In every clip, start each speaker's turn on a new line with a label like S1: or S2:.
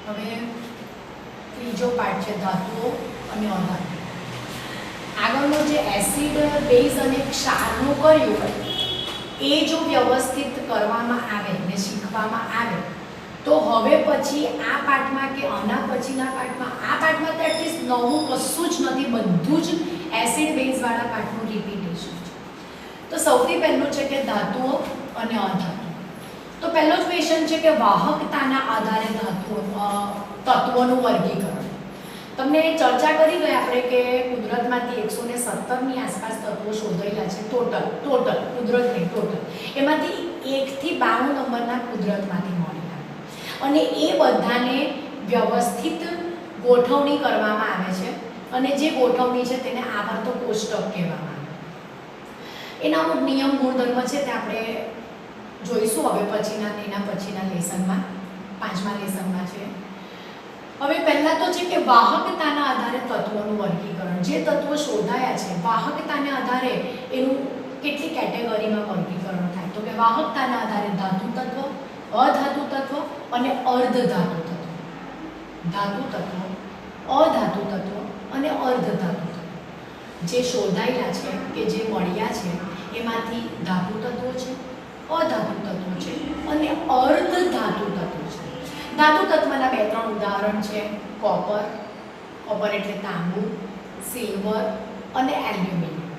S1: હવે ત્રીજો પાર્ટ છે ધાતુઓ અને અધાતુ. આગળનો જે એસિડ બેઝ અને ક્ષારનું કર્યું એ જો વ્યવસ્થિત કરવામાં આવે ને શીખવામાં આવે તો હવે પછી આ પાર્ટમાં કે આના પછીના પાર્ટમાં આ પાર્ટમાં તો એટલીસ્ટ નવું કશું જ નથી, બધું જ એસિડ બેઝ વાળા પાર્ટનું રિપીટેશન છે. તો સૌથી પહેલું છે કે ધાતુઓ અને અધાતુ. તો પહેલો જ ક્વેશ્ચન છે કે વાહકતાના આધારે તત્વોનું વર્ગીકરણ. તમને ચર્ચા કરી ગયા આપણે કે કુદરતમાંથી 117ની આસપાસ તત્વો શોધાયેલા છે ટોટલ એમાંથી 1 થી 92 નંબરના કુદરતમાંથી મળેલા અને એ બધાને વ્યવસ્થિત ગોઠવણી કરવામાં આવે છે અને જે ગોઠવણી છે તેને આવર્ત કોષ્ટક કહેવામાં આવે. એના અમુક નિયમ ગુણધર્મ છે તે આપણે જોઈશું હવે એના પછીના લેસનમાં, 5મા લેસનમાં છે. હવે પહેલા તો છે કે વાહકતાના આધારે તત્વોનું વર્ગીકરણ. જે તત્વો શોધાયા છે વાહકતાના આધારે એનું કેટલી કેટેગરીમાં વર્ગીકરણ થાય તો કે વાહકતાના આધારે ધાતુ તત્વ, અધાતુ તત્વ અને અર્ધધાતુ તત્વ. ધાતુ તત્વ, અધાતુ તત્વ અને અર્ધધાતુ તત્વ જે શોધાયેલા છે કે જે મળ્યા છે એમાંથી ધાતુ તત્વો છે, અધાતુ તત્વો છે અને અર્ધધાતુ તત્વો છે. ધાતુ તત્વના 2-3 ઉદાહરણ છે કોપર એટલે તાંબુ, સિલ્વર અને એલ્યુમિનિયમ.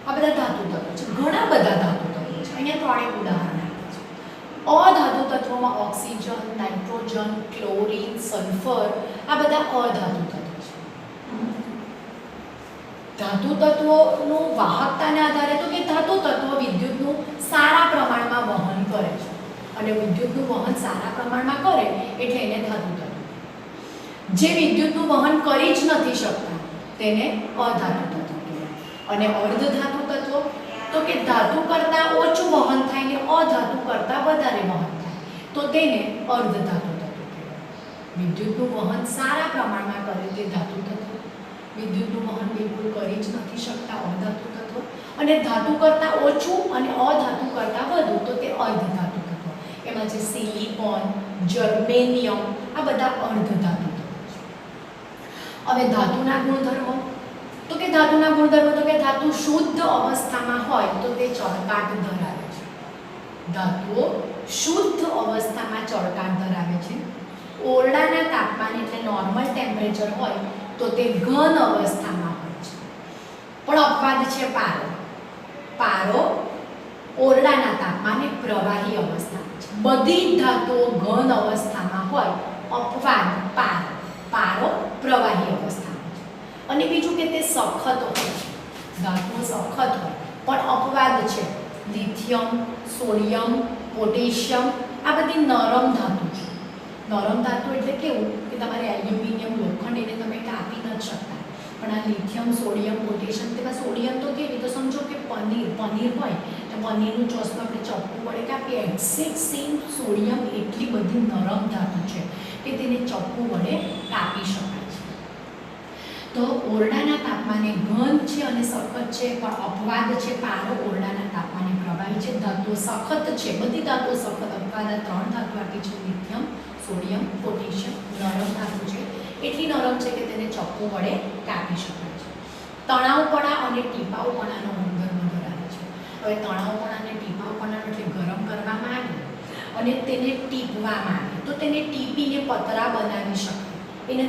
S1: આ બધા ધાતુ તત્વો છે. ઘણા બધા ધાતુ તત્વો છે. અહીંયા 3 ઉદાહરણ આપ્યા છે. અધાતુ તત્વોમાં ઓક્સિજન, નાઇટ્રોજન, ક્લોરીન, સલ્ફર આ બધા અધાતુ તત્વો છે. ધાતુ તત્વોનું વાહકતાને આધારે તો કે ધાતુ તત્વો વિદ્યુતનું સારા પ્રમાણમાં વહન કરે છે અને વિદ્યુતનું વહન સારા પ્રમાણમાં કરે એટલે એને ધાતુ તત્વ. જે વિદ્યુતનું વહન કરી જ નથી શકતા તેને અધાતુ તત્વ કહેવાય. અને અર્ધધાતુ તત્વો તો કે ધાતુ કરતાં ઓછું વહન થાય ને અધાતુ કરતાં વધારે વહન થાય તો તેને અર્ધધાતુ તત્વ કહેવાય. વિદ્યુતનું વહન સારા પ્રમાણમાં કરે તે ધાતુ તત્વ, વિદ્યુતનું વહન બિલકુલ કરી જ નથી શકતા અધાતુ તત્વ, અને ધાતુ કરતાં ઓછું અને અધાતુ કરતાં વધુ તો તે અર્ધધાતુ તત્વ. એમાં છે સિલિકોન, જર્મેનિયમ આ બધા અર્ધધાતુ તત્વો છે. હવે ધાતુના ગુણધર્મો તો કે ધાતુ શુદ્ધ અવસ્થામાં હોય તો તે ચળકાટ ધરાવે છે. ધાતુઓ શુદ્ધ અવસ્થામાં ચળકાટ ધરાવે છે. ઓરડાના તાપમાને એટલે નોર્મલ ટેમ્પરેચર હોય તો તે ઘન અવસ્થામાં હોય છે. પણ અપવાદ છે પારો ઓરડાના તાપમાને પ્રવાહી અવસ્થામાં છે. બધી ધાતુઓ ઘન અવસ્થામાં હોય, અપવાદ પારો પ્રવાહી અવસ્થામાં છે. અને બીજું કે તે સખત હોય, ધાતુઓ સખત હોય પણ અપવાદ છે લિથિયમ, સોડિયમ, પોટેશિયમ આ બધી નરમ ધાતુ છે. નરમ ધાતુ એટલે કેવું કે તમારે એલ્યુમિનિયમ, લોખંડ એને તમે કાપી નથી શકતા, પણ આ લિથિયમ, સોડિયમ, પોટેશિયમ તેમાં સોડિયમ તો કેવી તો સમજો કે પનીર હોય તો પનીરનું ચોસલું આપણે ચપ્પુ વડે કાપીએ. એક્ઝેક્ટ સેમ સોડિયમ એટલી બધી નરમ ધાતુ છે કે તેને ચપ્પુ વડે કાપી શકાય છે. તો ઓરડાના તાપમાને ઘન છે અને સખત છે પણ અપવાદ છે પારો ઓરડાના તાપમાને પ્રવાહી છે. ધાતુઓ સખત છે, બધી ધાતુઓ સખત. અપવાદ 3 ધાતુ આપી છે લિથિયમ, સોડિયમ, પોટેશિયમ નરમ ધાતુ છે. એટલી નરમ છે કે તેને ચપ્પુ વડે કાપી શકાય છે. તણાવપણા અને ટીપાવપણાનો ગુણધર્મ ધરાવે છે. હવે તણાવપણા અને ટીપાવપણાનો એટલે ગરમ કરવામાં આવે અને તેને ટીપવામાં આવે તો તેને ટીપીને પતરા બનાવી શકાય, એને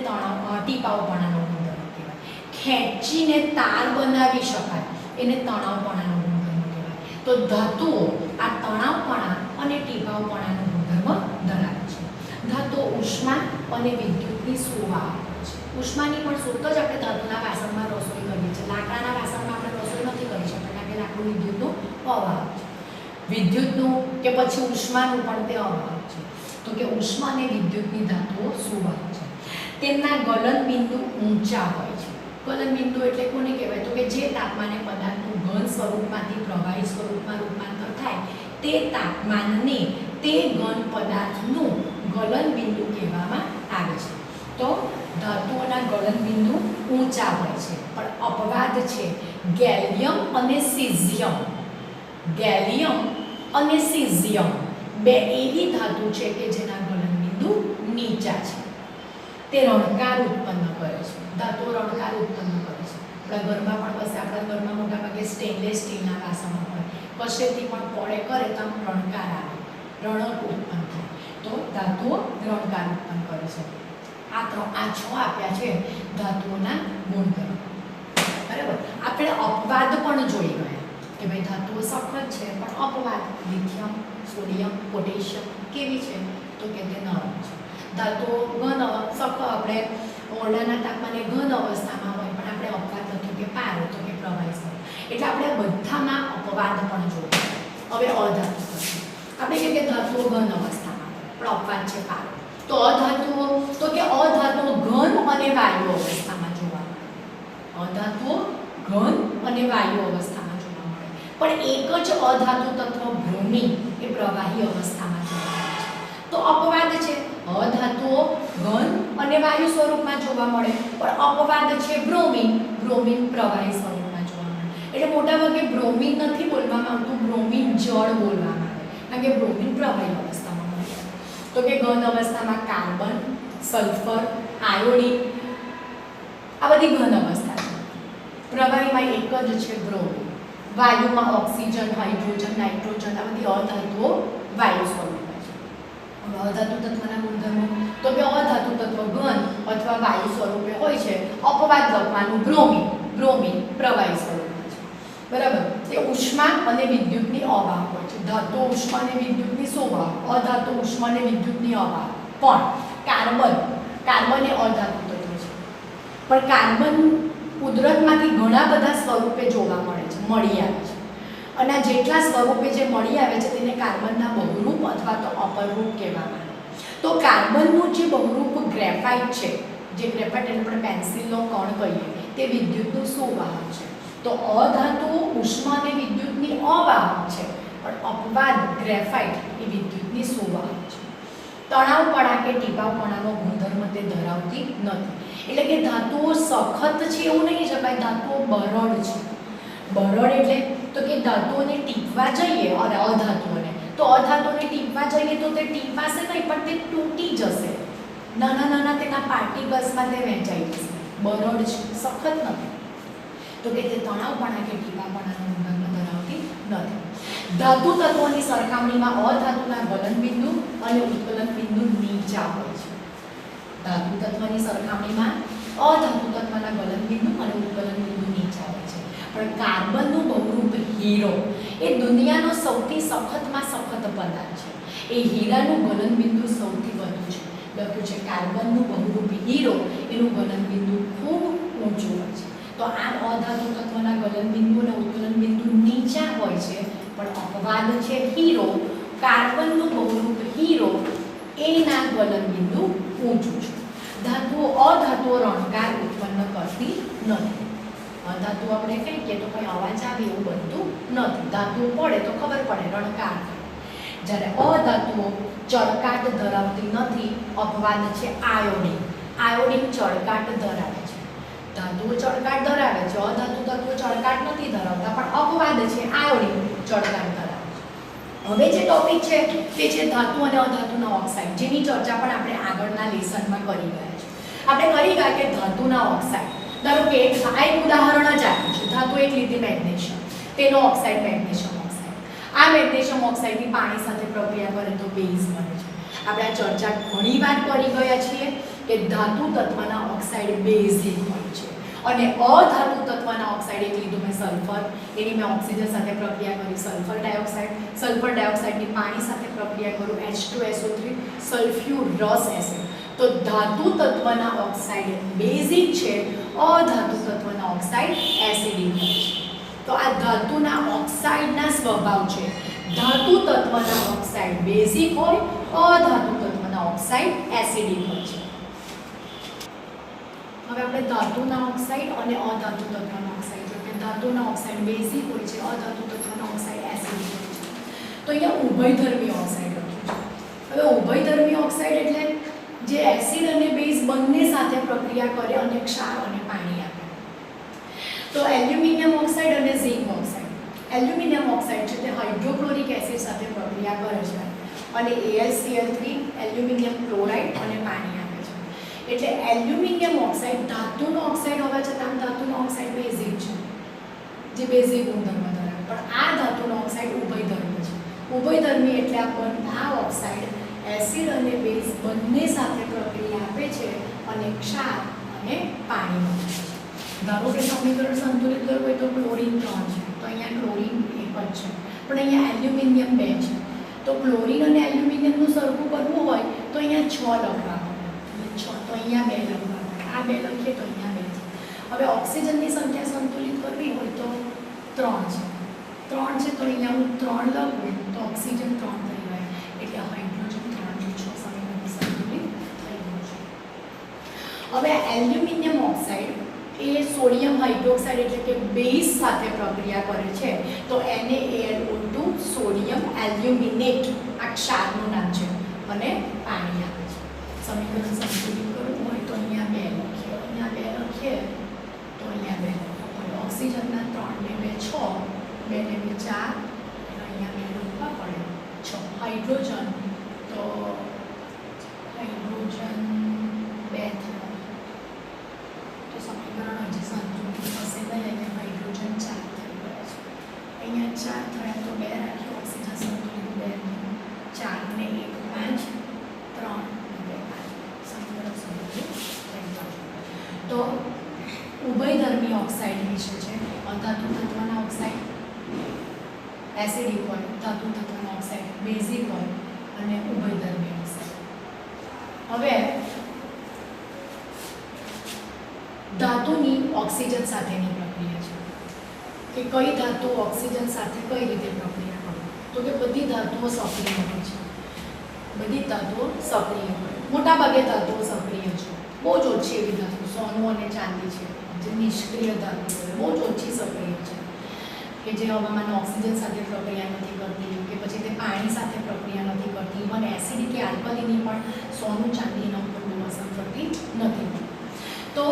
S1: ટીપાવપણાનો ગુણધર્મ કહેવાય. ખેંચીને તાર બનાવી શકાય એને તણાવપણાનો ગુણધર્મ કહેવાય. તો ધાતુઓ આ તણાવપણા અને ટીપાવપણાનો ગુણધર્મ ધરાવે છે. ધાતુઓ ઉષ્મા અને વિદ્યુતની સુવાહક છે. ઉષ્માની પણ સ્ત્રોત જ આપણે ધાતુના વાસણમાં રસોઈ કરીએ છીએ. લાકડાના વાસણમાં આપણે રસોઈ નથી કરી શકતા કારણ કે લાકડું વિદ્યુતનું અવાહક છે. વિદ્યુતનું કે પછી ઉષ્માનું પણ તે અવાહક છે. તો કે ઉષ્મા અને વિદ્યુતની ધાતુઓ સુવાહક છે. તેમના ગલન બિંદુ ઊંચા હોય છે. ગલન બિંદુ એટલે કોને કહેવાય તો કે જે તાપમાને પદાર્થનું ઘન સ્વરૂપમાંથી પ્રવાહી સ્વરૂપમાં રૂપાંતર થાય તે તાપમાનને તે ઘન પદાર્થનું ગલન બિંદુ કહેવામાં આવે છે. તો ધાતુઓના ગલન બિંદુ ઊંચા હોય છે પણ અપવાદ છે ગેલિયમ અને સીઝિયમ. ગેલિયમ અને સીઝિયમ બે એવી ધાતુ છે કે જેના ગલન બિંદુ નીચા છે. તે રણકાર ઉત્પન્ન કરે છે. ધાતુઓ રણકાર ઉત્પન્ન કરે છે. આપણા ઘરમાં પણ કશે આપણા ઘરમાં મોટા ભાગે સ્ટેનલેસ સ્ટીલના વાસણો હોય, કશેથી પણ પડે કરે તો આમ રણકાર આવે, રણક ઉત્પન્ન થાય. તો ધાતુઓ રણકાર ઉત્પન્ન કરે છે. આ 6 આપ્યા છે ધાતુઓના ગુણધર્મો. બરાબર. આપણે અપવાદ પણ જોઈ ગયા કે ભાઈ ધાતુઓ સખત છે પણ અપવાદ લિથિયમ, સોડિયમ, પોટેશિયમ કેવી છે તો કે તે નરમ છે. ધાતુઓ ઘન સખત આપણે ઓરડાના તાપમાને ઘન અવસ્થામાં હોય પણ આપણે અપવાદ હતો કે પારો તો કે પ્રવાહી સ્વરૂપ. એટલે આપણે બધામાં અપવાદ પણ જોઈએ. હવે અધાતુ આપણે કહીએ કે ધાતુઓ ઘન અવસ્થામાં પણ અપવાદ છે પારો. તો અધાતુઓ તો કે અધાતુઓ ઘન અને વાયુ અવસ્થામાં જોવા મળે. અધાતુઓ ઘન અને વાયુ અવસ્થામાં જોવા મળે. પણ એક જ અધાતુ તત્વ બ્રોમિન એ પ્રવાહી અવસ્થામાં જોવા મળે છે. તો અપવાદ છે અધાતુઓ ઘન અને વાયુ સ્વરૂપમાં જોવા મળે પણ અપવાદ છે બ્રોમિન પ્રવાહી સ્વરૂપમાં જોવા મળે. એટલે મોટા ભાગે બ્રોમિન નથી બોલવામાં આવતું, બ્રોમિન જળ બોલવામાં આવે કારણ કે બ્રોમિન પ્રવાહી અવસ્થામાં મળે. તો કે ઘન અવસ્થામાં કાર્બન, સલ્ફર, આયોડિન આ બધી ઘન અવસ્થા છે. પ્રવાહીમાં એક જ છે બ્રોમિન. વાયુમાં ઓક્સિજન, હાઇડ્રોજન, નાઇટ્રોજન આ બધી અધાતુઓ વાયુ સ્વરૂપમાં છે. અધાતુ તત્વના ગુણધર્મો તો કે અધાતુ તત્વ ઘન અથવા વાયુ સ્વરૂપે હોય છે. અપવાદ લખવાનું બ્રોમિન પ્રવાહી સ્વરૂપમાં છે. બરાબર. તે ઉષ્મા અને વિદ્યુતની અવાહક હોય છે. ધાતુ ઉષ્મા અને વિદ્યુતની શોભાવ, અધાતુ ઉષ્મા અને વિદ્યુતની અવાહક. પણ કાર્બન એ અધાતુ તત્વ છે. પણ કાર્બન કુદરતમાંથી ઘણા બધા સ્વરૂપે જોવા મળે છે, મળી આવે છે. અને જેટલા સ્વરૂપે જે મળી આવે છે તેને કાર્બનના બહુરૂપ અથવા તો અપરૂપ કહેવામાં આવે. તો કાર્બનનું જે બહુરૂપ ગ્રેફાઇટ છે, જે ગ્રેફાઇટ એટલે આપણે પેન્સિલનો કણ કહીએ, તે વિદ્યુતનું સુવાહક છે. તો અધાતુઓ ઉષ્મા અને વિદ્યુતની અવાહક છે પણ અપવાદ ગ્રેફાઇટ એ વિદ્યુતની સુવાહક છે. તણાવપણા કે ટીપાવપણાનો ગુણધર્મ તે ધરાવતી નથી. એટલે કે ધાતુઓ સખત છે એવું નહીં શકાય, ધાતુઓ બરડ છે. બરડ એટલે તો કે ધાતુઓને ટીપવા જઈએ અને અધાતુઓને ટીપવા જઈએ તો તે ટીપાશે નહીં પણ તે તૂટી જશે. નાના તેના પાર્ટિકલ્સમાં તે વહેંચાઈ જશે. બરડ છે, સખત નથી. તો કે તે તણાવપણા કે ટીપાપણાનો ગુણધર્મ ધરાવતી નથી. ધાતુ તત્વોની સરખામણીમાં અધાતુના ગલન બિંદુ અને ઉત્કલન બિંદુ નીચા હોય છે. ધાતુ તત્વની સરખામણીમાં અધાતુ તત્વના ગલન બિંદુ અને ઉત્કલન બિંદુ નીચા હોય છે. પણ કાર્બનનું બહુરૂપ હીરો એ દુનિયાનો સૌથી સખતમાં સખત પદાર્થ છે. એ હીરાનું ગલન બિંદુ સૌથી વધુ છે. લખ્યું છે કાર્બનનું બહુરૂપ હીરો એનું ગલન બિંદુ ખૂબ ઊંચું હોય છે. તો આ અધાતુ તત્વના ગલન બિંદુ અને ઉત્કલન બિંદુ નીચા હોય છે પણ અપવાદ છે હીરો, કાર્બનનું બહુરૂપ હીરો એના ગલન બિંદુ ઊંચું છે. અધાતુઓ રણકાર ઉત્પન્ન કરતી નથી. અધાતુ આપણે કહીએ તો કંઈ અવાજ આવે એવું બનતું નથી. ધાતુ પડે તો ખબર પડે રણકાર થાય. જ્યારે અધાતુઓ ચળકાટ ધરાવતી નથી. અપવાદ છે આયોડિન ચળકાટ ધરાવે છે. ધાતુઓ ચળકાટ ધરાવે છે, અધાતુ તત્વો ચળકાટ નથી ધરાવતા પણ અપવાદ છે આયોડિન ચળકાટ ધરાવે છે. હવે જે ટોપિક છે તે છે ધાતુ અને અધાતુના ઓક્સાઇડ, જેની ચર્ચા પણ આપણે આગળના લેસનમાં કરી ગયા છે. આપણે કરી ગયા કે ધાતુના ઓક્સાઇડ, ધારો કે એક ઉદાહરણ જ આપ્યું છે. ધાતુ એક લીધી મેગ્નેશિયમ, તેનો ઓક્સાઇડ મેગ્નેશિયમ ઓક્સાઇડ. આ મેગ્નેશિયમ ઓક્સાઇડની પાણી સાથે પ્રક્રિયા કરે તો બેઝ બને છે. આપણે આ ચર્ચા ઘણી વાર કરી ગયા છીએ કે ધાતુ તત્વના ઓક્સાઇડ બેઝિક હોય છે અને અધાતુ તત્વના ઓક્સાઇડ એક લીધું મેં સલ્ફર, એની મેં ઓક્સિજન સાથે પ્રક્રિયા કરી સલ્ફર ડાયોક્સાઇડની પાણી સાથે પ્રક્રિયા કરું H2SO3 સલ્ફ્યુરસ એસિડ. તો ધાતુ તત્વના ઓક્સાઇડ બેઝિક છે, અધાતુ તત્વના ઓક્સાઇડ એસિડિક છે. તો આ ધાતુના ઓક્સાઇડના સ્વભાવ છે. ધાતુ તત્વના ઓક્સાઇડ બેઝિક હોય, અધાતુ તત્વના ઓક્સાઇડ એસિડિક હોય છે. હવે આપણે ધાતુના ઓક્સાઇડ અને અધાતુ તત્વના ઓક્સાઇડ જોઈએ. ધાતુના ઓક્સાઇડ બેઝિક હોય છે, અધાતુ તત્વના ઓક્સાઇડ એસિડિક હોય છે. તો અહીંયા ઉભયધર્મી ઓક્સાઇડ લખ્યું છે. હવે ઉભયધર્મી ઓક્સાઇડ એટલે જે એસિડ અને બેઝ બંને સાથે પ્રક્રિયા કરે અને ક્ષાર અને પાણી આપે. તો એલ્યુમિનિયમ ઓક્સાઇડ અને ઝિંક ઓક્સાઇડ. એલ્યુમિનિયમ ઓક્સાઇડ છે તે હાઇડ્રોક્લોરિક એસિડ સાથે પ્રક્રિયા કરે છે અને AlCl3 એલ્યુમિનિયમ ક્લોરાઇડ અને પાણી આપે છે. એટલે એલ્યુમિનિયમ ઓક્સાઇડ ધાતુનો ઓક્સાઇડ હોવા છતાં ધાતુનો ઓક્સાઇડ બેઝિક છે, જે બેઝિક ગુણધર્મ ધરાવે, પણ આ ધાતુનો ઓક્સાઇડ ઉભયધર્મી છે. ઉભયધર્મી એટલે આ ઓક્સાઇડ એસિડ અને બેઝ બંને સાથે પ્રક્રિયા આપે છે અને ક્ષાર અને પાણી બને છે. ધારો કે સમીકરણ સંતુલિત કરવું હોય તો ક્લોરીન 3 છે, તો અહીંયા ક્લોરીન 1 જ છે, પણ અહીંયા એલ્યુમિનિયમ 2 છે, તો ક્લોરીન અને એલ્યુમિનિયમનું સરખું કરવું હોય તો અહીંયા 6 લખવા પડે, 6 તો અહીંયા 2 લખવા પડે, આ 2 લખીએ તો અહીંયા 2 છે. હવે ઓક્સિજનની સંખ્યા સંતુલિત કરવી હોય તો 3 છે, 3 છે તો અહીંયા હું 3 લખું તો ઓક્સિજન 3 થઈ જાય, એટલે હાઇડ્રોજન 3 6 સમીકરણ સંતુલિત થઈ ગયું છે. હવે એલ્યુમિનિયમ ઓક્સાઇડ એ સોડિયમ હાઇડ્રોક્સાઇડ એટલે કે બેઝ સાથે પ્રક્રિયા કરે છે, તો NaAlO2 સોડિયમ એલ્યુમિનેટ આ ક્ષારનું નામ છે અને પાણી આપે છે. સમીકરણ સંતુલિત કરવું હોય તો અહીંયા 2 લખીએ, અહીંયા 2 લખીએ તો અહીંયા 2 લખવા પડે. ઓક્સિજનના 3 ને 2 6, 2 ને 2 4, અહીંયા 2 લખવા પડે 6. હાઇડ્રોજન તો હાઇડ્રોજન 2 થયો, તો સમીકરણ હજી સંતુલિત થશે નહીં, અહીંયા હાઇડ્રોજન 4 થઈ ગયા છે, અહીંયા 4 થયા તો 2 રાખીએ, ઓક્સિજન સંતુલિત 2 4 ને 1 5, 3 ને 2 5, સમીકરણ સંતુલિત થઈ ગયું. તો ઉભયધર્મી ઓક્સાઇડ વિશે છે. અધાતુ તત્વના ઓક્સાઇડ એસિડિક હોય, ધાતુ તત્વના ઓક્સાઇડ બેઝિક હોય અને ઉભયધર્મી ઓક્સાઇડ. હવે ધાતુની ઓક્સિજન સાથેની પ્રક્રિયા છે કે કઈ ધાતુ ઓક્સિજન સાથે કઈ રીતે પ્રક્રિયા કરે, તો કે બધી ધાતુઓ સક્રિય હોય છે, બધી ધાતુઓ સક્રિય હોય, મોટાભાગે ધાતુઓ સક્રિય છે, બહુ જ ઓછી એવી ધાતુ સોનું અને ચાંદી છે જે નિષ્ક્રિય ધાતુ છે, બહુ જ ઓછી સક્રિય છે કે જે હવામાન ઓક્સિજન સાથે પ્રક્રિયા નથી કરતી કે પછી તે પાણી સાથે પ્રક્રિયા નથી કરતી, ઇવન એસિડ કે આલ્કલીની પણ સોનું ચાંદીના ઉપર બહુ અસર કરતી નથી. તો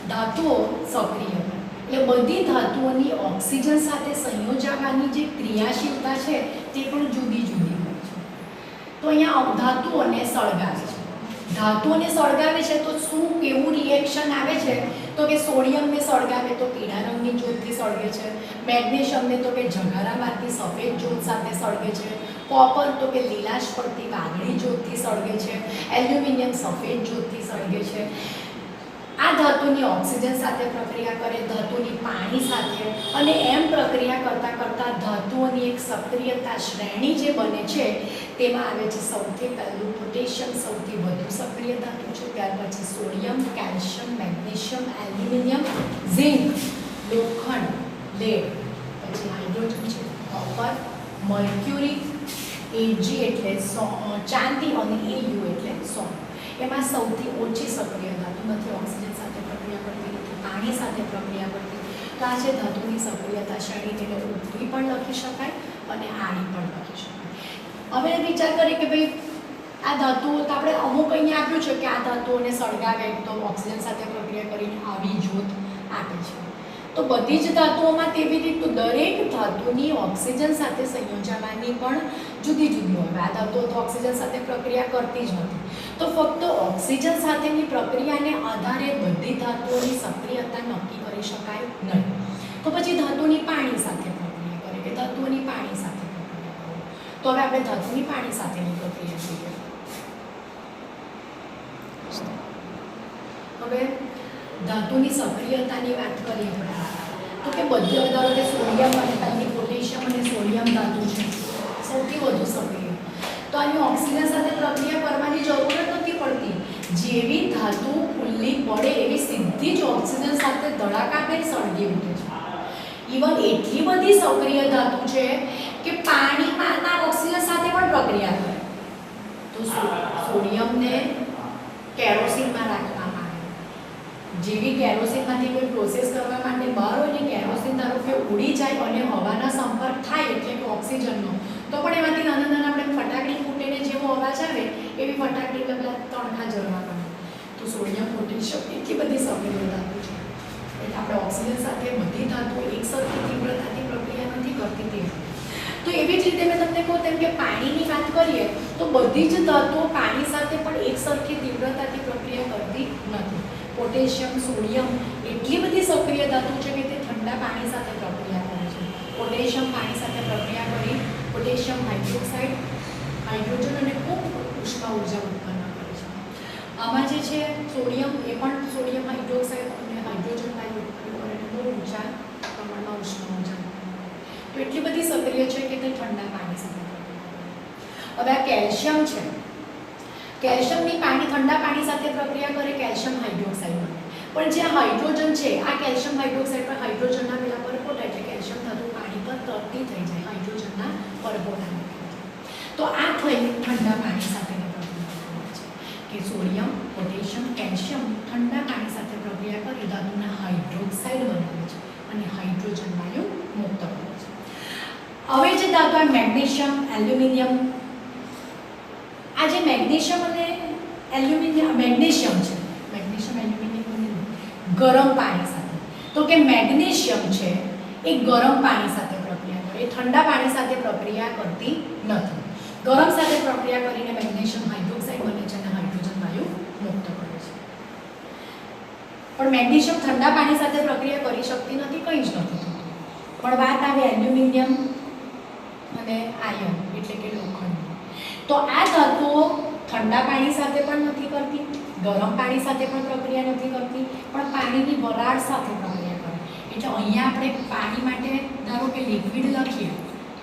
S1: ધાતુઓ સક્રિય હોય એટલે બધી ધાતુઓની ઓક્સિજન સાથે સંયોજાવાની જે ક્રિયાશીલતા છે તે પણ જુદી જુદી હોય છે. તો અહીંયા ધાતુઓને સળગાવે છે, ધાતુઓને સળગાવે છે તો શું કેવું રિએક્શન આવે છે, તો કે સોડિયમને સળગાવે તો પીળા રંગની જ્યોતથી સળગે છે, મેગ્નેશિયમને તો કે ઝઘારા મારતી સફેદ જ્યોત સાથે સળગે છે, કોપર તો કે લીલાશ પડતી વાદળી જ્યોતથી સળગે છે, એલ્યુમિનિયમ સફેદ જ્યોતથી સળગે છે. આ ધાતુની ઓક્સિજન સાથે પ્રક્રિયા કરે, ધાતુની પાણી સાથે, અને એમ પ્રક્રિયા કરતાં કરતાં ધાતુઓની એક સક્રિયતા શ્રેણી જે બને છે તેમાં આવે છે સૌથી પહેલું પોટેશિયમ, સૌથી વધુ સક્રિય ધાતુ છે, ત્યાર પછી sodium, calcium, magnesium, aluminium, zinc, લોખંડ, લેડ, પછી હાઇડ્રોજન છે, કોપર, મર્ક્યુરી, Ag એટલે ચાંદી અને Au એટલે સોનું. એમાં સૌથી ઓછી સક્રિય ધાતુ નથી ઓક્સિજન સાથે પ્રક્રિયા કરતી, નથી પાણી સાથે પ્રક્રિયા કરતી, તો આ છે ધાતુની સક્રિયતા શ્રેણી, તેને ઊભી પણ લખી શકાય અને આડી પણ લખી શકાય. હવે વિચાર કરીએ કે ભાઈ આ ધાતુઓ તો આપણે અમુક અહીંયા આપ્યું છે કે આ ધાતુઓને સળગાવે તો ઓક્સિજન સાથે પ્રક્રિયા કરીને આવી જ્યોત આપે છે, તો બધી જ ધાતુઓમાં તેવી રીતે દરેક ધાતુની ઓક્સિજન સાથે સંયોજાવાની પણ જુદી જુદી હોય. આ ધાતુઓ તો ઓક્સિજન સાથે પ્રક્રિયા કરતી જ નથી, તો ફક્ત ઓક્સિજન સાથેની પ્રક્રિયાને આધારે બધી ધાતુઓની સક્રિયતા નક્કી કરી શકાય નહીં. તો પછી ધાતુની પાણી સાથે પ્રક્રિયા કરે કે ધાતુઓની પાણી સાથે પ્રક્રિયા કરે. તો હવે આપણે ધાતુની પાણી સાથેની પ્રક્રિયા જોઈએ. હવે ધાતુની સક્રિયતાની વાત કરીએ આપણે તો કે બધી ધારો કે સોડિયમ અને પહેલી પોટેશિયમ અને સોડિયમ ધાતુ છે સૌથી વધુ સક્રિય, તો આની ઓક્સિજન સાથે પ્રક્રિયા કરવાની જરૂર નથી પડતી. જેવી ધાતુ ખુલ્લી પડે એવી સીધી જ ઓક્સિજન સાથે ધડાકાભેર સળગી ઉઠે છે. ઇવન એટલી બધી સક્રિય ધાતુ છે કે પાણીમાં ઓક્સિજન સાથે પણ પ્રક્રિયા કરે. તો સોડિયમને કેરોસીનમાં રાખવામાં આવે, જેવી કેરોસીનમાંથી કોઈ પ્રોસેસ કરવા માટે બહાર હોય ને કેરોસીન ધારો કે ઉડી જાય અને હવાના સંપર્ક થાય એટલે કે ઓક્સિજનનો, તો પણ એમાંથી નાના નાના આપણે ફટાકડી ફૂટેને જેવો અવાજ આવે એવી ફટાકડી પેલા તણખા જળવા પડે. તો સોડિયમ, પોટેશિયમ એટલી બધી સક્રિય ધાતુ છે એટલે આપણે ઓક્સિજન સાથે બધી ધાતુઓ એકસરખી તીવ્રતાથી પ્રક્રિયા નથી કરતી તે. તો એવી જ રીતે મેં તમને કહું તેમ કે પાણીની વાત કરીએ તો બધી જ ધાતુઓ પાણી સાથે પણ એકસરખી તીવ્રતાથી પ્રક્રિયા કરતી પોટેશિયમ, સોડિયમ એટલી બધી સક્રિય ધાતુ છે કે તે ઠંડા પાણી સાથે પ્રક્રિયા કરે છે. પોટેશિયમ પાણી સાથે પ્રક્રિયા કરી પોટેશિયમ હાઇડ્રોક્સાઇડ, હાઇડ્રોજન અને ખૂબ ઉષ્મા ઉર્જા ઉત્પન્ન કરે છે. આમાં જે છે સોડિયમ, એ પણ સોડિયમ હાઇડ્રોક્સાઇડ અને હાઇડ્રોજન વાયુ ઉત્પન્ન કરે અને બહુ ઊંચા પ્રમાણમાં ઉષ્મા ઉર્જા ઉત્પન્ન કરે. તો એટલી બધી સક્રિય છે કે તે ઠંડા પાણી સાથે પ્રક્રિયા કરે. હવે આ કેલ્શિયમ છે, કેલ્શિયમની ઠંડા પાણી સાથે પ્રક્રિયા કરે કેલ્શિયમ હાઇડ્રોક્સાઇડ બને. પણ જે હાઇડ્રોજન છે આ કેલ્શિયમ હાઇડ્રોક્સાઇડ પર હાઇડ્રોજનના પેલા પરપોટા એટલે કેલ્શિયમ ધાતુ પાણી પર તરતી થઈ જાય હાઇડ્રોજનના પરપોટા. તો આ થઈ ઠંડા પાણી સાથેની પ્રક્રિયા છે કે સોડિયમ, પોટેશિયમ, કેલ્શિયમ ઠંડા પાણી સાથે પ્રક્રિયા કરી ધાતુના હાઇડ્રોક્સાઇડ બનાવે છે અને હાઇડ્રોજન વાયુ મુક્ત કરે છે. હવે જે ધાતુ આ મેગ્નેશિયમ, એલ્યુમિનિયમ, આ જે મેગ્નેશિયમ અને એલ્યુમિનિયમ, મેગ્નેશિયમ છે, મેગ્નેશિયમ એલ્યુમિનિયમ ગરમ પાણી સાથે, તો કે મેગ્નેશિયમ છે એ ગરમ પાણી સાથે પ્રક્રિયા કરે, ઠંડા પાણી સાથે પ્રક્રિયા કરતી નથી. ગરમ સાથે પ્રક્રિયા કરીને મેગ્નેશિયમ હાઇડ્રોક્સાઇડ બને છે અને હાઇડ્રોજન વાયુ મુક્ત કરે છે. પણ મેગ્નેશિયમ ઠંડા પાણી સાથે પ્રક્રિયા કરી શકતી નથી, કંઈ જ નથી થતું. પણ વાત આવે એલ્યુમિનિયમ અને આયર્ન એટલે કે લોખંડ. તો આ ધાતુઓ ઠંડા પાણી સાથે પણ નથી કરતી, ગરમ પાણી સાથે પણ પ્રક્રિયા નથી કરતી, પણ પાણીની વરાળ સાથે પ્રક્રિયા કરે. એટલે અહીંયા આપણે પાણી માટે ધારો કે લિક્વિડ લખીએ,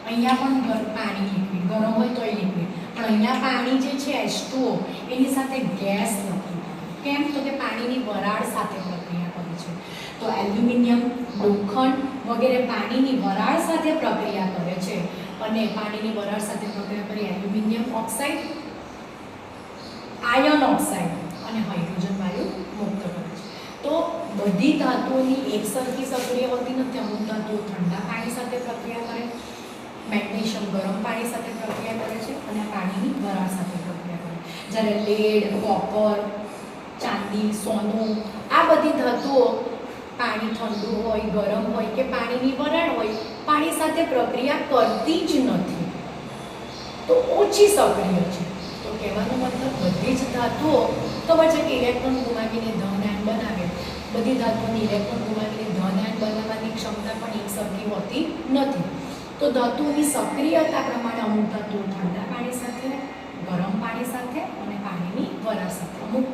S1: અહીંયા પણ પાણી લિક્વિડ, ગરમ હોય તોય લિક્વિડ, પણ અહીંયા પાણી જે છે H2O એની સાથે ગેસ લખી. કેમ? તો કે પાણીની વરાળ સાથે પ્રક્રિયા કરે છે. તો એલ્યુમિનિયમ, લોખંડ વગેરે પાણીની વરાળ સાથે પ્રક્રિયા કરે છે અને પાણીની વરાળ સાથે પ્રક્રિયા કરી એલ્યુમિનિયમ ઓક્સાઇડ, આયર્ન ઓક્સાઇડ અને હાઇડ્રોજન વાયુ મુક્ત કરે છે. તો બધી ધાતુઓની એકસરખી સક્રિય હોતી નથી. અમુક ધાતુઓ ઠંડા પાણી સાથે પ્રક્રિયા કરે, મેગ્નેશિયમ ગરમ પાણી સાથે પ્રક્રિયા કરે છે અને પાણીની વરાળ સાથે પ્રક્રિયા કરે. જ્યારે લેડ, કોપર, ચાંદી, સોનું આ બધી ધાતુઓ પાણી ઠંડુ હોય, ગરમ હોય કે પાણીની વરાળ હોય, પાણી સાથે પ્રક્રિયા કરતી જ નથી, તો ઓછી સક્રિય છે. તો કહેવાનો મતલબ બધી જ ધાતુઓ ખબર છે કે ઇલેક્ટ્રોન ગુમાવીને ધન આયન બનાવે, બધી ધાતુઓની ઇલેક્ટ્રોન ગુમાવીને ધન આયન બનાવવાની ક્ષમતા પણ એકસરખી હોતી નથી. તો ધાતુઓની સક્રિયતા પ્રમાણે અમુક ધાતુઓ ઠંડા પાણી સાથે, ગરમ પાણી સાથે અને પાણીની વરાળ સાથે, અમુક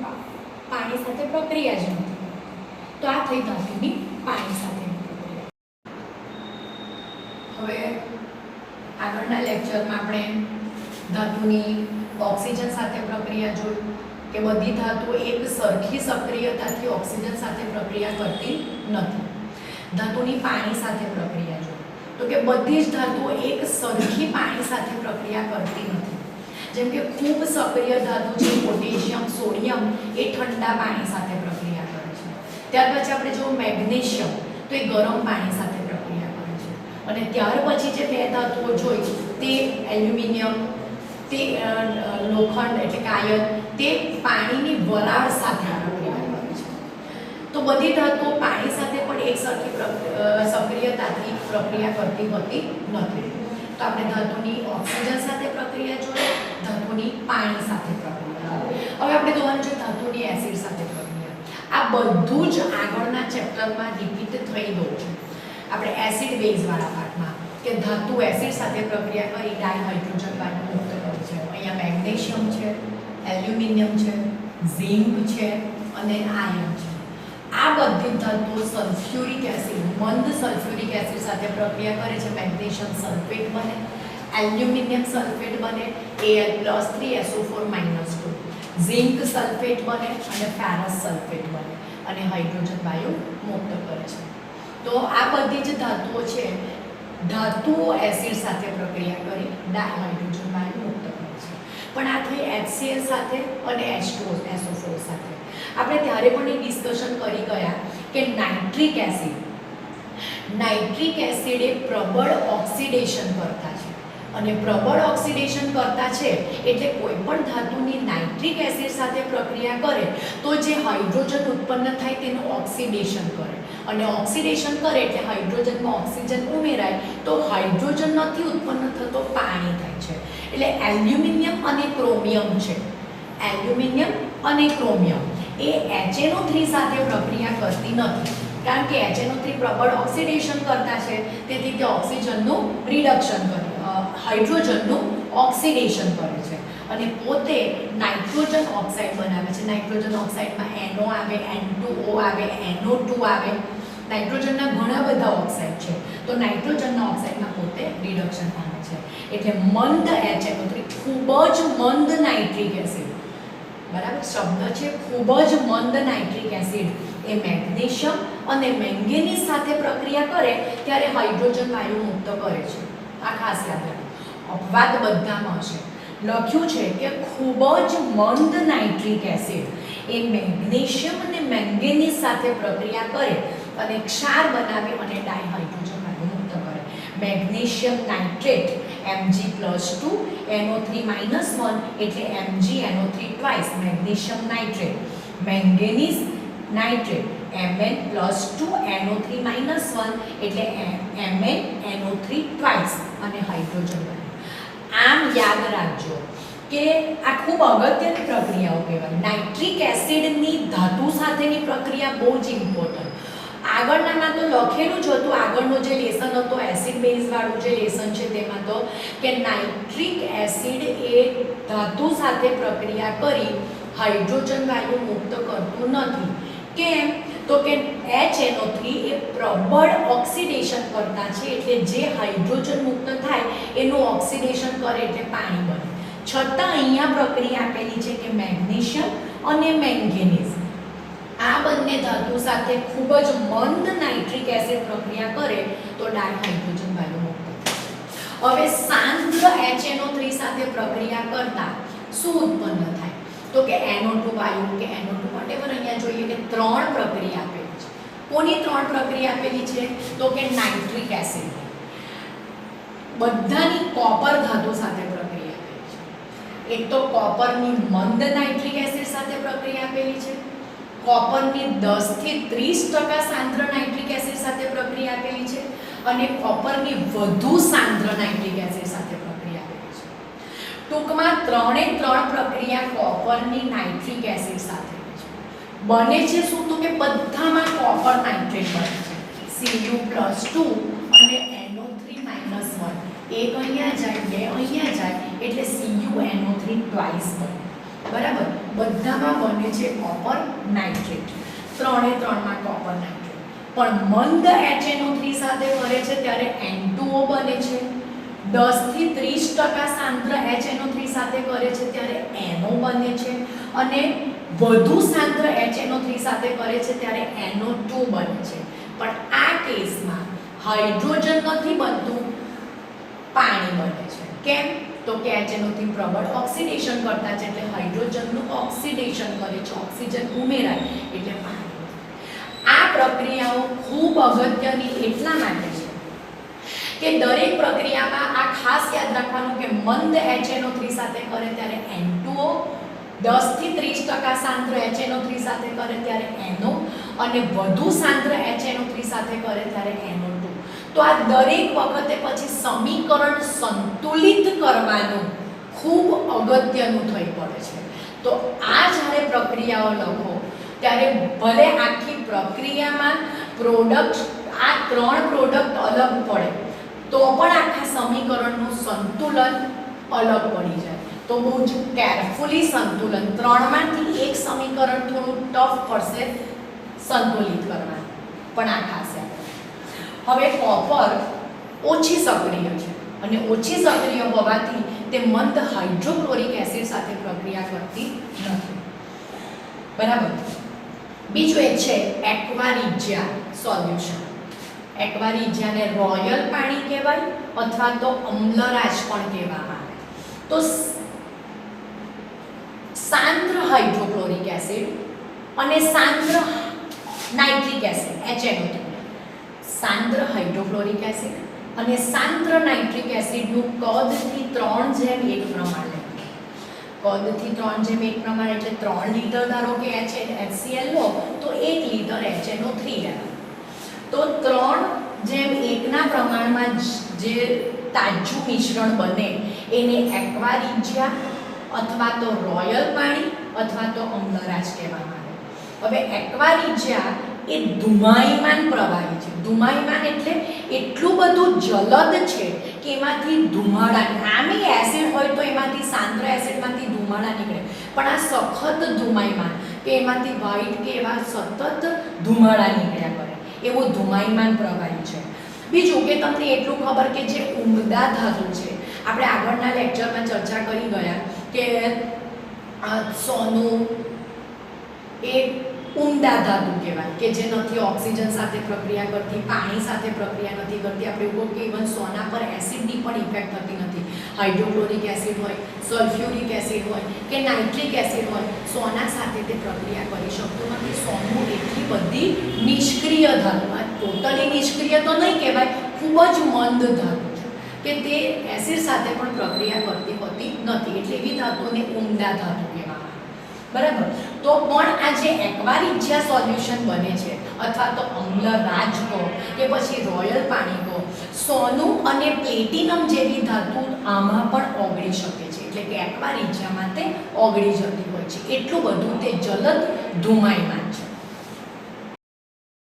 S1: પાણી સાથે પ્રક્રિયા જ નથી. તો આ થઈ ધાતુની પાણી સાથેની પ્રક્રિયા. હવે આગળના લેક્ચરમાં આપણે ધાતુની ઓક્સિજન સાથે પ્રક્રિયા જોઈ કે બધી ધાતુઓ એક સરખી સક્રિયતાથી ઓક્સિજન સાથે પ્રક્રિયા કરતી નથી. ધાતુની પાણી સાથે પ્રક્રિયા જોઈ તો કે બધી જ ધાતુઓ એક સરખી પાણી સાથે પ્રક્રિયા કરતી નથી. જેમ કે ખૂબ સક્રિય ધાતુ છે પોટેશિયમ, સોડિયમ એ ઠંડા પાણી સાથે પ્રક્રિયા કરે છે. ત્યાર પછી આપણે જો મેગ્નેશિયમ તો એ ગરમ પાણી સાથે પ્રક્રિયા કરે છે. અને ત્યાર પછી જે બે ધાતુઓ જોઈ તે એલ્યુમિનિયમ, તે લોખંડ એટલે કે આયર્ન, તે પાણીની વરાળ સાથે પ્રક્રિયા કરે છે. તો બધી ધાતુઓ પાણી સાથે પણ એક સરખી સક્રિયતાથી પ્રક્રિયા કરતી હોતી નથી. તો આપણે ધાતુની ઓક્સિજન સાથે પ્રક્રિયા જોઈએ, ધાતુની પાણી સાથે પ્રક્રિયા. હવે આપણે જોવાનું છે ધાતુની એસિડ સાથે પ્રક્રિયા. આ બધું જ આગળના ચેપ્ટરમાં રિપીટ થઈ ગયું છે. આપણે એસિડ બેઝ વાળા પાર્ટમાં કે ધાતુ એસિડ સાથે પ્રક્રિયા કરી ડાયહાઇડ્રોજન વાયુ મુક્ત કરે છે. અહીંયા મેગ્નેશિયમ છે, એલ્યુમિનિયમ છે, ઝિંક છે અને આયર્ન છે. આ બધી ધાતુઓ સલ્ફ્યુરિક એસિડ, મંદ સલ્ફ્યુરિક એસિડ સાથે પ્રક્રિયા કરે છે. મેગ્નેશિયમ સલ્ફેટ બને, એલ્યુમિનિયમ સલ્ફેટ બને, Al+3SO4-2, ઝિંક સલ્ફેટ બને અને ફેરસ સલ્ફેટ બને અને હાઇડ્રોજન વાયુ મુક્ત કરે છે. તો આ બધી જ ધાતુઓ છે ધાતુઓ એસિડ સાથે પ્રક્રિયા કરી ડાયહાઇડ્રોજન વાયુ મુક્ત કરે છે. પણ આ થઈ HCl સાથે અને H2SO4 સાથે. આપણે ત્યારે પણ એ ડિસ્કશન કરી ગયા કે નાઇટ્રિક એસિડ એ પ્રબળ ઓક્સિડેશન કરતા છે અને પ્રબળ ઓક્સિડેશન કરતા છે એટલે કોઈ પણ ધાતુની નાઇટ્રિક એસિડ સાથે પ્રક્રિયા કરે તો જે હાઇડ્રોજન ઉત્પન્ન થાય તેનું ઓક્સિડેશન કરે અને ઓક્સિડેશન કરે એટલે હાઇડ્રોજનમાં ઓક્સિજન ઉમેરાય તો હાઇડ્રોજન નથી ઉત્પન્ન થતો, પાણી થાય છે. એટલે એલ્યુમિનિયમ અને ક્રોમિયમ છે, એલ્યુમિનિયમ અને ક્રોમિયમ એ HNO3 સાથે પ્રક્રિયા કરતી નથી, કારણ કે HNO3 પ્રબળ ઓક્સિડેશન કરતા છે, તેથી તે ઓક્સિજનનું રિડક્શન કરે, હાઇડ્રોજનનું ઓક્સિડેશન કરે છે અને પોતે નાઇટ્રોજન ઓક્સાઇડ બનાવે છે. નાઇટ્રોજન ઓક્સાઇડમાં NO આવે, N2O આવે, NO2 આવે. નાઇટ્રોજનના ઘણા બધા ઓક્સાઇડ છે, તો નાઇટ્રોજનના ઓક્સાઇડમાં પોતે રિડક્શન પામે છે. એટલે મંદ HNO3, ખૂબ જ મંદ નાઇટ્રિક એસિડ, બરાબર શબ્દ છે, ખૂબ જ મંદ નાઇટ્રિક એસિડ એ મેગ્નેશિયમ અને મેંગેનીઝ સાથે પ્રક્રિયા કરે ત્યારે હાઇડ્રોજન વાયુ મુક્ત કરે છે. આ ખાસ યાદ રાખો, અપવાદ બધામાં હશે. લખ્યું છે કે ખૂબ જ મંદ નાઇટ્રિક એસિડ એ મેગ્નેશિયમ અને મેંગેનીઝ સાથે પ્રક્રિયા કરે અને ક્ષાર બનાવી અને ડાયહાઇડ્રોજન વાયુ મુક્ત કરે. મેગ્નેશિયમ નાઇટ્રેટ Mg+2 NO3-1 એટલે MgNO3 twice magnesium nitrate. Manganese nitrate Mn+2 NO3-1 એટલે MnNO3 ટ્વાઇસ અને હાઇડ્રોજન વાયુ. આમ યાદ રાખજો કે આ ખૂબ અગત્યની પ્રક્રિયાઓ કહેવાય. નાઇટ્રિક એસિડની ધાતુ સાથેની પ્રક્રિયા બહુ જ ઇમ્પોર્ટન્ટ. આગળનામાં તો લખેલું જ હતું, આગળનો જે લેસન હતો એસિડ બેઝ વાળું જે લેસન છે તેમાં તો કે નાઇટ્રિક એસિડ એ ધાતુ સાથે પ્રક્રિયા કરી હાઇડ્રોજન વાયુ મુક્ત કરતું નથી. કેમ? તો કે HNO3 એ પ્રબળ ઓક્સિડેશન કરતા છે, એટલે જે હાઇડ્રોજન મુક્ત થાય એનું ઓક્સિડેશન કરે એટલે પાણી બને. છતાં અહીંયા પ્રક્રિયા આપેલી છે કે મેગ્નેશિયમ અને મેંગેનીઝ આ બંને ધાતુ સાથે ખૂબ જ મંદ નાઇટ્રિક એસિડ પ્રક્રિયા કરે તો ડાયહાઇડ્રોજન વાયુ મુક્ત થાય. હવે સાંદ્ર HNO3 સાથે પ્રક્રિયા કરતા શું ઉત્પન્ન થાય? તો કે NO2 વાયુ કે NO2 વોટેવર. અહીંયા જોઈએ કે ત્રણ પ્રક્રિયા આપેલી છે. કોની ત્રણ પ્રક્રિયા આપેલી છે? તો કે નાઇટ્રિક એસિડ બધાની કોપર ધાતુ સાથે પ્રક્રિયા આપેલી છે. એક તો કોપરની મંદ નાઇટ્રિક એસિડ સાથે પ્રક્રિયા આપેલી છે, કોપરની 10 થી 30% સાંદ્ર નાઇટ્રિક એસિડ સાથે પ્રક્રિયા આપેલી છે અને કોપરની વધુ સાંદ્ર નાઇટ્રિક એસિડ સાથે પ્રક્રિયા આપેલી છે. ટૂંકમાં ત્રણે ત્રણ પ્રક્રિયા કોપરની નાઇટ્રિક એસિડ સાથે છે. બને છે શું? તો કે બધામાં કોપર નાઇટ્રેટ બને છે. Cu+2 અને NO3-1 એક અહીંયા જાય, બે અહીંયા જાય એટલે CuNO3 ટ્વાઇસ બને. બરાબર, બધામાં બને છે કોપર નાઇટ્રેટ, ત્રણે ત્રણમાં કોપર નાઇટ્રેટ. પણ મંદ HNO3 સાથે કરે છે ત્યારે N2O બને છે. 10 થી 30% સાંદ્ર HNO3 સાથે કરે છે ત્યારે NO બને છે અને વધુ સાંદ્ર HNO3 સાથે કરે છે ત્યારે NO2 બને છે. પણ આ કેસમાં હાઇડ્રોજન નથી બનતું, પાણી બને છે. કેમ? તો કે HNO3 પ્રબળ ઓક્સિડેશન કરતા છે એટલે હાઇડ્રોજનનું ઓક્સિડેશન કરે છે, ઓક્સિજન ઉમેરાય એટલે પાણી. આ પ્રક્રિયાઓ ખૂબ અગત્યની એટલા માટે છે કે દરેક પ્રક્રિયામાં આ ખાસ યાદ રાખવાનું કે મંદ HNO3 સાથે કરે ત્યારે N2O, 10 થી 30% સાંદ્ર HNO3 સાથે કરે ત્યારે NO અને વધુ સાંદ્ર HNO3 સાથે કરે ત્યારે NO2. તો આ દરેક વખતે પછી સમીકરણ સંતુલિત કરવાનું ખૂબ અગત્યનું થઈ પડે છે. તો આ જ્યારે પ્રક્રિયાઓ લખો ત્યારે ભલે આખી પ્રક્રિયામાં પ્રોડક્ટ આ ત્રણ પ્રોડક્ટ અલગ પડે તો પણ આખા સમીકરણનું સંતુલન અલગ પડી જાય. તો બહુ જ કેરફુલી સંતુલન, ત્રણમાંથી એક સમીકરણ થોડું ટફ પડશે સંતુલિત કરવાનું, પણ આ ખાસ યાદ. હવે કોપર ઓછી સક્રિય છે અને ઓછી સક્રિય હોવાથી તે મંદ હાઇડ્રોક્લોરિક એસિડ સાથે પ્રક્રિયા કરતી નથી. બરાબર. બીજું એક છે એક્વા રિજિયા સોલ્યુશન. એક્વા રિજિયાને રોયલ પાણી કહેવાય અથવા તો અમ્લરાજ પણ કહેવામાં આવે. તો સાંદ્ર હાઇડ્રોક્લોરિક એસિડ અને સાંદ્ર નાઇટ્રિક એસિડ HNO3, સાંદ્ર હાઇડ્રોક્લોરિક એસિડ અને સાંદ્ર નાઇટ્રિક એસિડનું કદથી 3:1 પ્રમાણ લેવું. કદથી 3:1 પ્રમાણ એટલે 3 લિટર ધારો કે HCl લો તો 1 લિટર HNO3 લેવાનું. તો 3:1 ના પ્રમાણમાં જે તાજું મિશ્રણ બને એને એક્વા રિજિયા અથવા તો રોયલ પાણી અથવા તો અમ્લરાજ કહેવામાં આવે. હવે એક્વારિજિયા એ ધુમાયમાન પ્રવાહી છે. ધુમાયમાન એટલે એટલું બધું જલદ છે કે એમાંથી ધુમાડા, આમે એસિડ હોય તો એમાંથી સાંદ્ર એસિડમાંથી ધુમાડા નીકળે, પણ આ સખત ધુમાયમાન કે એમાંથી વ્હાઈટ કે એવા સતત ધુમાડા નીકળ્યા કરે એવું ધુમાયમાન પ્રવાહી છે. બીજું કે તમને એટલું ખબર કે જે ઉમદા ધાતુ છે, આપણે આગળના લેક્ચરમાં ચર્ચા કરી ગયા કે સોનું એ ઉમદા ધાતુ કહેવાય કે જે નથી ઓક્સિજન સાથે પ્રક્રિયા કરતી, પાણી સાથે પ્રક્રિયા નથી કરતી. આપણે એવું કે ઇવન સોના પર એસિડની પણ ઇફેક્ટ થતી નથી. હાઇડ્રોક્લોરિક એસિડ હોય, સલ્ફ્યુરિક એસિડ હોય કે નાઇટ્રિક એસિડ હોય, સોના સાથે તે પ્રક્રિયા કરી શકતું નથી. સોનું એટલી બધી નિષ્ક્રિય ધાતુ, આ ટોટલી નિષ્ક્રિય તો નહીં કહેવાય, ખૂબ જ મંદ ધાતુ છે કે તે એસિડ સાથે પણ પ્રક્રિયા કરતી હોતી નથી. એટલે એવી ધાતુને ઉમદા ધાતુ કહેવામાં આવે. બરાબર. તો પણ આ જે એક્વારિજિયા સોલ્યુશન બને છે અથવા તો અમ્લરાજ કહો કે પછી રોયલ પાણી કહો, સોનું અને પ્લેટિનમ જેવી ધાતુ આમાં પણ ઓગળી શકે છે. એટલે કે એક્વારિજિયામાં તે ઓગળી જતી હોય છે. એટલું બધું તે જલદ ધુમાયમાન છે.